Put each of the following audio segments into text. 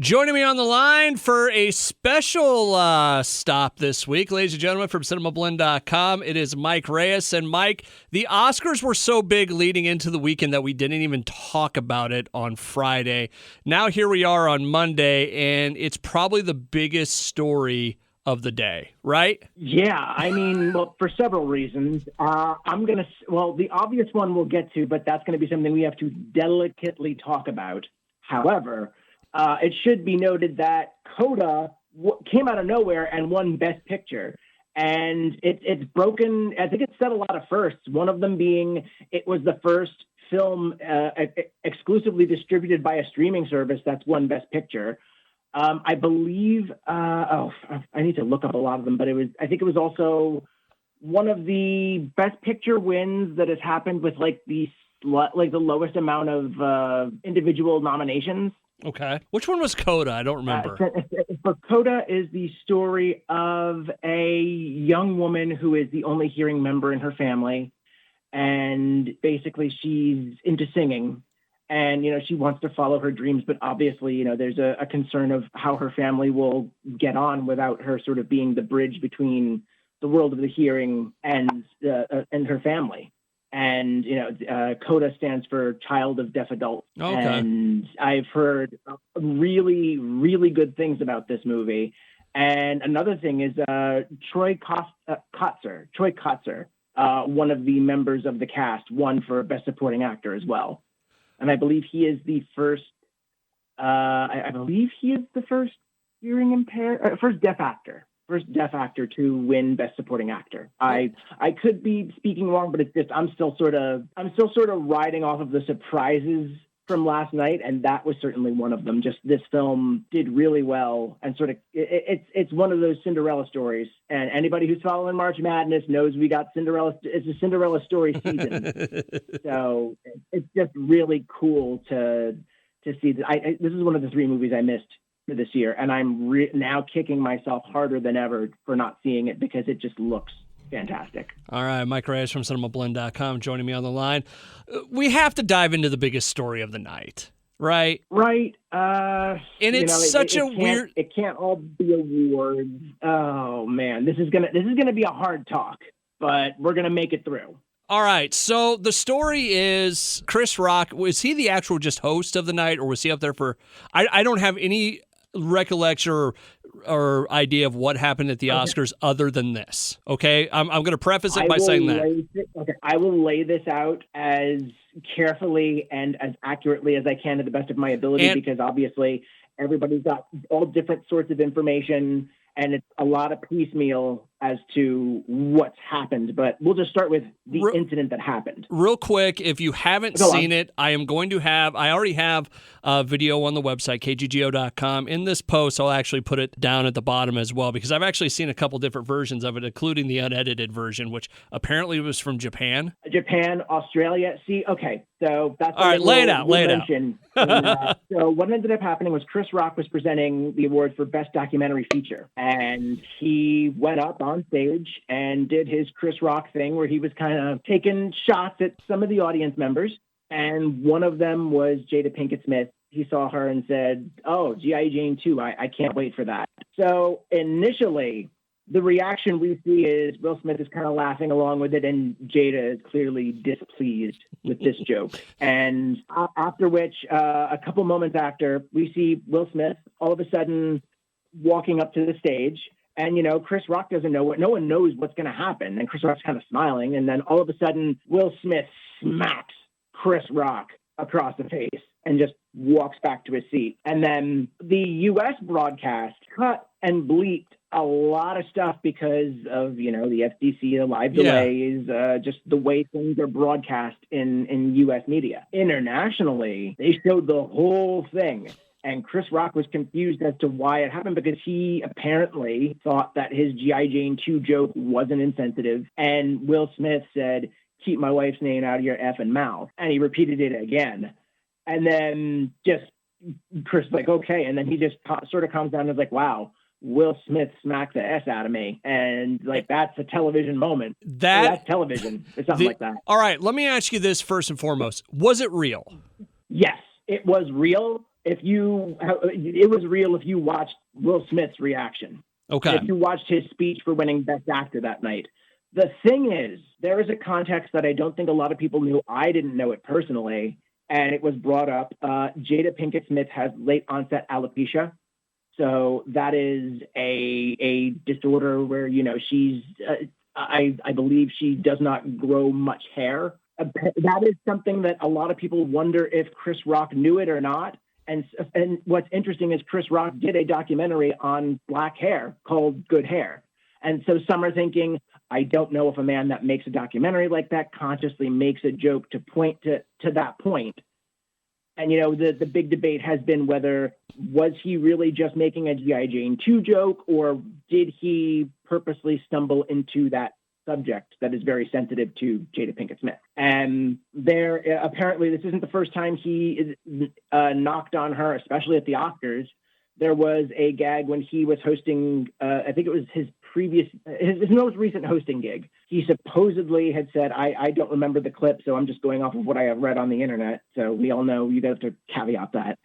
Joining me on the line for a special stop this week, ladies and gentlemen, from CinemaBlend.com, it is Mike Reyes. And Mike, the Oscars were so big leading into the weekend that we didn't even talk about it on Friday. Now here we are on Monday, and it's probably the biggest story of the day, right? Yeah, I mean, well, for several reasons. The obvious one we'll get to, but that's going to be something we have to delicately talk about. However, it should be noted that Coda came out of nowhere and won Best Picture. And it's broken, I think it set a lot of firsts, one of them being it was the first film exclusively distributed by a streaming service that's won Best Picture. I believe, I need to look up a lot of them, but I think it was also one of the Best Picture wins that has happened with the lowest amount of individual nominations. Okay. Which one was Coda? I don't remember. So Coda is the story of a young woman who is the only hearing member in her family. And basically she's into singing and, she wants to follow her dreams. But obviously, there's a concern of how her family will get on without her sort of being the bridge between the world of the hearing and her family. And, CODA stands for Child of Deaf Adult. Okay. And I've heard really, really good things about this movie. And another thing is Troy Kotsur, one of the members of the cast, won for Best Supporting Actor as well. And I believe he is the first, hearing impaired, first deaf actor to win Best Supporting Actor. I could be speaking wrong, but it's just I'm still sort of riding off of the surprises from last night, and that was certainly one of them. Just this film did really well, and sort of it's one of those Cinderella stories. And anybody who's following March Madness knows we got Cinderella. It's a Cinderella story season, so it's just really cool to see that. This is one of the three movies I missed for this year, and I'm now kicking myself harder than ever for not seeing it because it just looks fantastic. All right, Mike Reyes from CinemaBlend.com joining me on the line. We have to dive into the biggest story of the night, right? Right. And it's weird. It can't all be awards. Oh man, this is gonna be a hard talk, but we're gonna make it through. All right, so the story is Chris Rock. Was he the actual just host of the night, or was he up there for? I don't have any recollection or idea of what happened at the Oscars other than this. Okay, I'm going to preface it by saying that. I will lay this out as carefully and as accurately as I can to the best of my ability, because obviously everybody's got all different sorts of information, and it's a lot of piecemeal as to what's happened. But we'll just start with the incident that happened. Real quick, if you haven't seen it, I already have a video on the website, kggo.com. In this post, I'll actually put it down at the bottom as well, because I've actually seen a couple different versions of it, including the unedited version, which apparently was from Japan. Japan, Australia. See, okay, so that's all right. Lay it out. So what ended up happening was Chris Rock was presenting the award for Best Documentary Feature, and he went up on stage and did his Chris Rock thing where he was kind of taking shots at some of the audience members. And one of them was Jada Pinkett Smith. He saw her and said, "Oh, G.I. Jane 2, I can't wait for that." So initially, the reaction we see is Will Smith is kind of laughing along with it, and Jada is clearly displeased with this joke. And after which, a couple moments after, we see Will Smith all of a sudden walking up to the stage. And, Chris Rock doesn't know no one knows what's going to happen. And Chris Rock's kind of smiling. And then all of a sudden, Will Smith smacks Chris Rock across the face and just walks back to his seat. And then the U.S. broadcast cut and bleeped a lot of stuff because of, the FCC, the live delays, just the way things are broadcast in U.S. media. Internationally, they showed the whole thing. And Chris Rock was confused as to why it happened because he apparently thought that his G.I. Jane 2 joke wasn't insensitive. And Will Smith said, "Keep my wife's name out of your effing mouth." And he repeated it again. And then just Chris was like, okay. And then he just sort of calms down and is like, wow, Will Smith smacked the S out of me. And that's a television moment. That's television. It's something like that. All right. Let me ask you this first and foremost. Was it real? Yes, it was real. it was real if you watched Will Smith's reaction. Okay. If you watched his speech for winning Best Actor that night. The thing is, there is a context that I don't think a lot of people knew. I didn't know it personally, and it was brought up. Jada Pinkett Smith has late onset alopecia. So that is a disorder where, she's, I believe she does not grow much hair. That is something that a lot of people wonder if Chris Rock knew it or not. And what's interesting is Chris Rock did a documentary on black hair called Good Hair. And so some are thinking, I don't know if a man that makes a documentary like that consciously makes a joke to point to that point. And, the big debate has been whether was he really just making a G.I. Jane 2 joke, or did he purposely stumble into that subject that is very sensitive to Jada Pinkett Smith. And apparently this isn't the first time he is knocked on her, especially at the Oscars. There was a gag when he was hosting, I think it was his most recent hosting gig. He supposedly had said, I don't remember the clip, so I'm just going off of what I have read on the internet. So we all know you have to caveat that.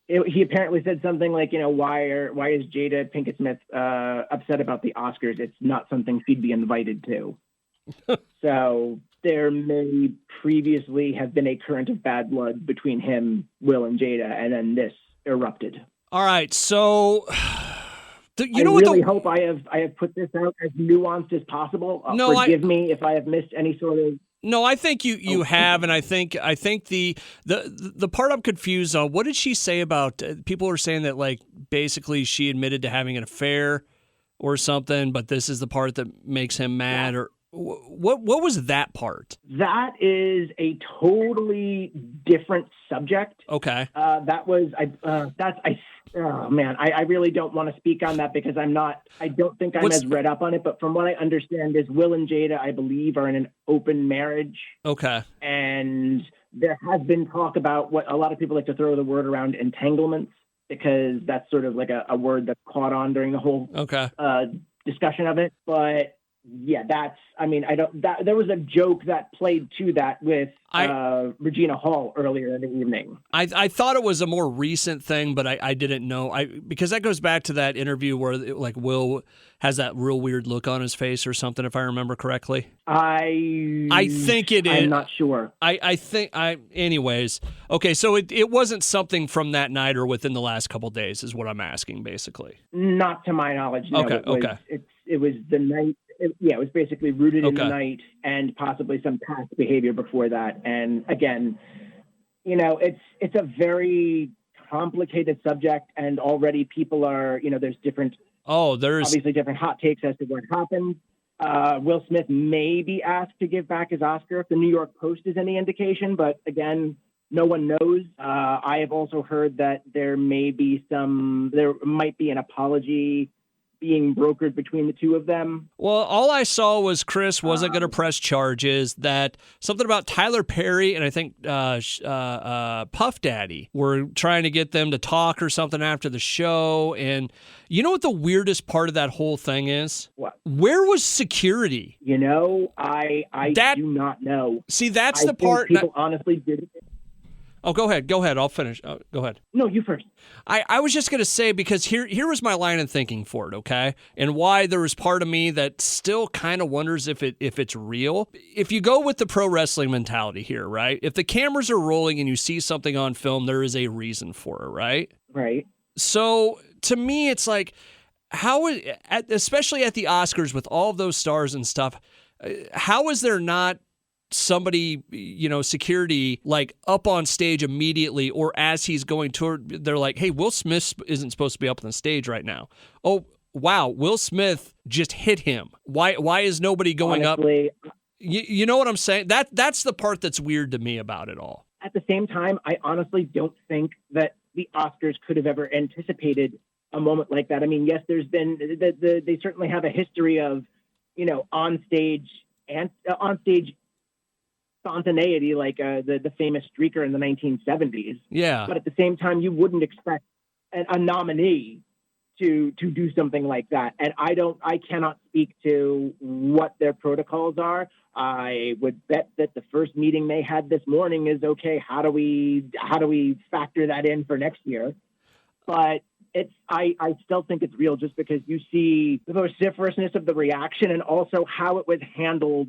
He apparently said something like, why is Jada Pinkett Smith upset about the Oscars? It's not something she'd be invited to. So there may previously have been a current of bad blood between him, Will, and Jada, and then this erupted. All right, so I really hope I have put this out as nuanced as possible. Forgive me if I have missed any sort of. No, I think you have, and I think the part I'm confused on. What did she say about people are saying that like basically she admitted to having an affair or something, but this is the part that makes him mad, or what was that part? That is a totally different subject. Okay. Oh man, I really don't want to speak on that because I don't think I'm as read up on it, but from what I understand is Will and Jada, I believe, are in an open marriage. Okay. And there has been talk about what a lot of people like to throw the word around, entanglements, because that's sort of like a word that caught on during the whole discussion of it. But yeah, there was a joke that played to that with Regina Hall earlier in the evening. I thought it was a more recent thing, but I didn't know. Because that goes back to that interview where like Will has that real weird look on his face or something, if I remember correctly. I think it is. I'm not sure. Anyways. Okay, so it wasn't something from that night or within the last couple of days is what I'm asking, basically. Not to my knowledge, no. Okay, It was the night. It was basically rooted in the night and possibly some past behavior before that. And again, it's a very complicated subject, and already people are, there's different. There's obviously different hot takes as to what happened. Will Smith may be asked to give back his Oscar if the New York Post is any indication, but again, no one knows. I have also heard that there might be an apology being brokered between the two of them. Well, all I saw was Chris wasn't going to press charges, that something about Tyler Perry and I think Puff Daddy were trying to get them to talk or something after the show. And you know what the weirdest part of that whole thing is? What? Where was security? I do not know. See, that's the part. People honestly did. Oh, go ahead. I'll finish. Go ahead. No, you first. I was just going to say, because here was my line of thinking for it, okay? And why there was part of me that still kind of wonders if it's real. If you go with the pro wrestling mentality here, right? If the cameras are rolling and you see something on film, there is a reason for it, right? Right. So to me, it's like, especially at the Oscars with all of those stars and stuff, how is there not somebody, security, like up on stage immediately, or as he's going toward, they're like, hey, Will Smith isn't supposed to be up on the stage right now. Oh, wow, Will Smith just hit him. Why is nobody going honestly, up? You know what I'm saying? That's the part that's weird to me about it all. At the same time, I honestly don't think that the Oscars could have ever anticipated a moment like that. I mean, yes, there's been, they certainly have a history of, on stage spontaneity, like the famous streaker in the 1970s. Yeah. But at the same time, you wouldn't expect a nominee to do something like that. And I cannot speak to what their protocols are. I would bet that the first meeting they had this morning is, okay, how do we factor that in for next year? But I still think it's real, just because you see the vociferousness of the reaction and also how it was handled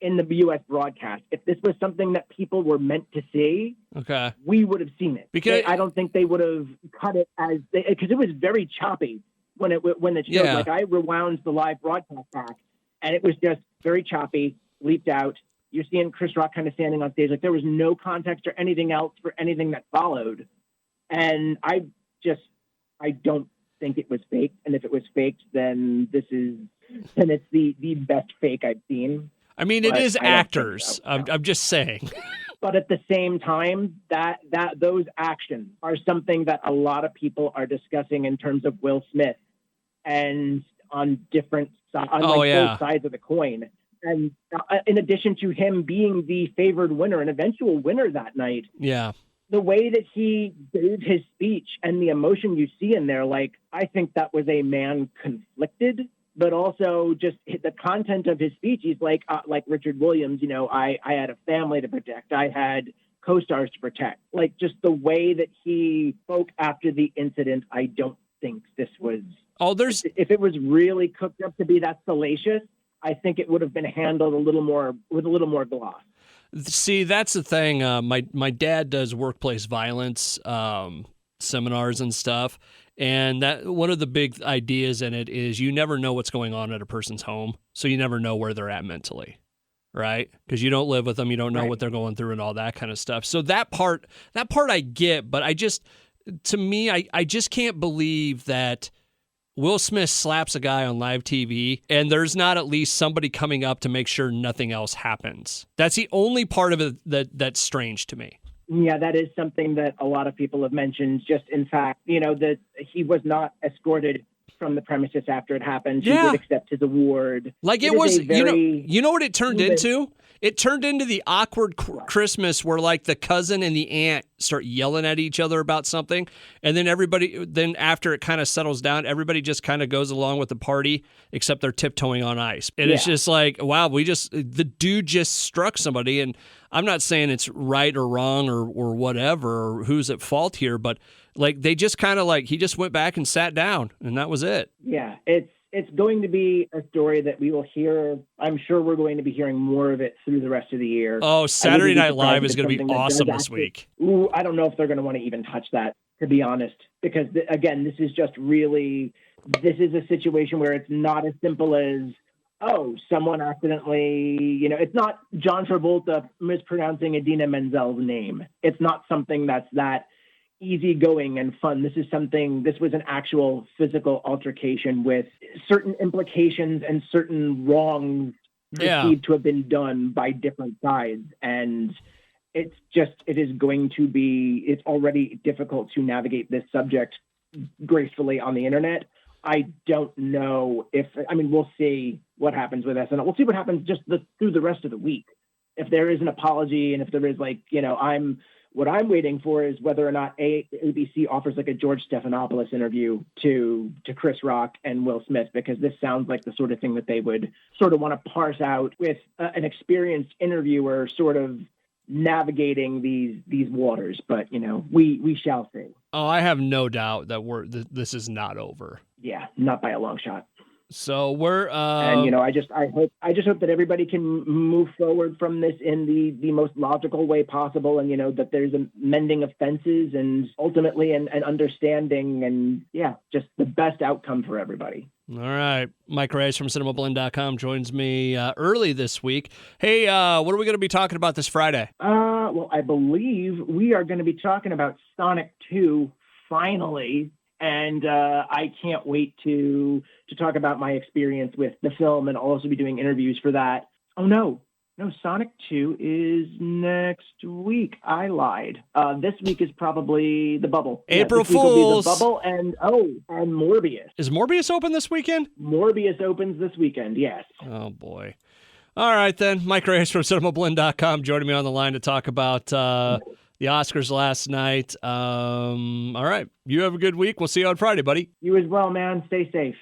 in the U.S. broadcast. If this was something that people were meant to see, okay, we would have seen it. Because I don't think they would have cut it because it was very choppy when it showed. Yeah. Like, I rewound the live broadcast back, and it was just very choppy, leaped out. You're seeing Chris Rock kind of standing on stage. Like, there was no context or anything else for anything that followed. And I don't think it was faked. And if it was faked, then it's the best fake I've seen. I mean, it is actors. So, no. I'm just saying. But at the same time, that those actions are something that a lot of people are discussing in terms of Will Smith, and on different both sides of the coin. And in addition to him being the favored winner, an eventual winner that night, the way that he gave his speech and the emotion you see in there, like, I think that was a man conflicted, but also just the content of his speech. He's like Richard Williams, I had a family to protect. I had co-stars to protect. Like, just the way that he spoke after the incident, I don't think this was... If it was really cooked up to be that salacious, I think it would have been handled with a little more gloss. See, that's the thing. My dad does workplace violence seminars and stuff. And that one of the big ideas in it is you never know what's going on at a person's home, so you never know where they're at mentally, right? Because you don't live with them, you don't know what they're going through and all that kind of stuff. So that part I get, but I just can't believe that Will Smith slaps a guy on live TV and there's not at least somebody coming up to make sure nothing else happens. That's the only part of it that's strange to me. Yeah, that is something that a lot of people have mentioned. Just in fact, that he was not escorted from the premises after it happened. He did accept his award. Like, it was, you know what it turned into? It turned into the awkward Christmas where, like, the cousin and the aunt start yelling at each other about something, and then after it kind of settles down, everybody just kind of goes along with the party, except they're tiptoeing on ice. And it's just like, wow, the dude just struck somebody, and I'm not saying it's right or wrong or whatever, or who's at fault here, but like, they just kind of he just went back and sat down, and that was it. Yeah, it's going to be a story that we will hear. I'm sure we're going to be hearing more of it through the rest of the year. Oh, Saturday Night Live is going to be awesome this week. I don't know if they're going to want to even touch that, to be honest, because again, this is a situation where it's not as simple as, someone accidentally, it's not John Travolta mispronouncing Idina Menzel's name. It's not something that's that easygoing and fun. This was an actual physical altercation with certain implications and certain wrongs perceived to have been done by different sides. And it's already difficult to navigate this subject gracefully on the internet. I don't know we'll see what happens with SNL. We'll see what happens just through the rest of the week. If there is an apology, and if there is what I'm waiting for is whether or not ABC offers like a George Stephanopoulos interview to Chris Rock and Will Smith, because this sounds like the sort of thing that they would sort of want to parse out with an experienced interviewer sort of navigating these waters. But, we shall see. Oh, I have no doubt that this is not over. Yeah, not by a long shot. So we're and I just hope that everybody can move forward from this in the most logical way possible, and that there's a mending of fences and ultimately an understanding, and just the best outcome for everybody. All right, Mike Reyes from CinemaBlend.com joins me early this week. Hey, what are we going to be talking about this Friday? Well, I believe we are going to be talking about Sonic 2 finally. And I can't wait to talk about my experience with the film, and also be doing interviews for that. Oh, no, Sonic 2 is next week. I lied. This week is probably The Bubble. April Fools. Will be The Bubble and Morbius. Is Morbius open this weekend? Morbius opens this weekend, yes. Oh, boy. All right, then. Mike Reyes from CinemaBlend.com joining me on the line to talk about the the Oscars last night. All right. You have a good week. We'll see you on Friday, buddy. You as well, man. Stay safe.